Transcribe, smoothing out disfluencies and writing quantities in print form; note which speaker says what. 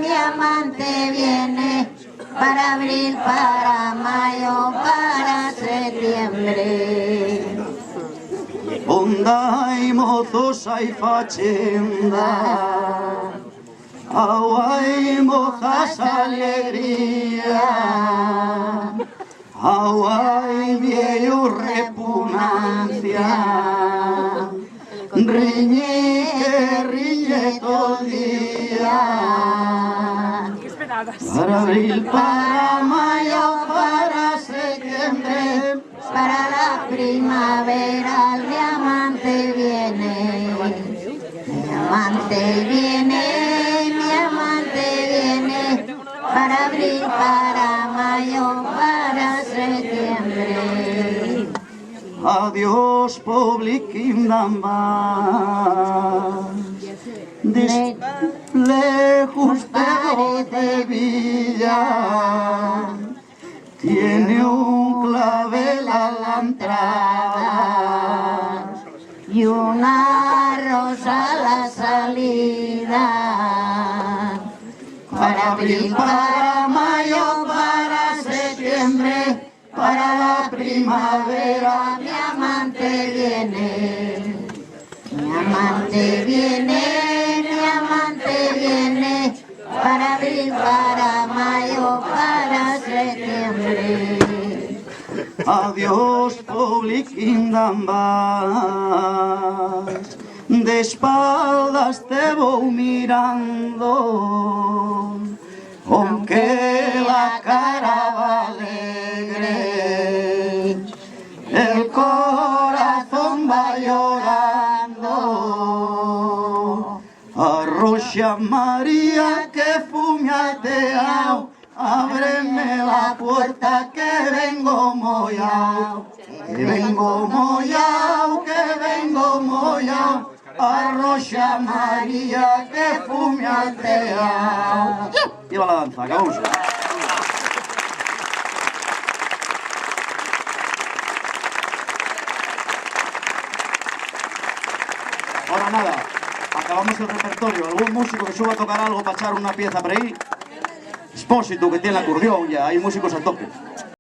Speaker 1: mi amante viene, para abril, para mayo, para septiembre.
Speaker 2: Ondai mozos hay fachenda, hay mozas alegría, hay viejo repugnancia, riñe todo el día. Para abril, para mayo, para septiembre,
Speaker 1: Para la primavera mi amante viene, mi amante viene, mi amante viene, para abril, para mayo, para septiembre.
Speaker 2: adiós public kingdom lejos de Villa, tiene un clavel a la entrada
Speaker 1: Y una rosa a la salida,
Speaker 2: para abril, para mayo, para septiembre, para la primavera.
Speaker 1: mi amante viene, mi amante viene, mi amante viene, para abril, para mayo, para septiembre.
Speaker 2: Adiós public kingdom de espaldas te voy mirando, aunque la cara va alegre, el corazón va llorando. Arrocha María que fumiateao, ábreme la puerta que vengo mollao, que vengo mollao, que vengo mollao. Arrocha María que fumiateao. Viva la danza, acabamos. Ahora nada, acabamos el repertorio. ¿Algún músico que suba a tocar algo para echar una pieza por ahí? Expósito, que tiene el acordeón ya, hay músicos a tope.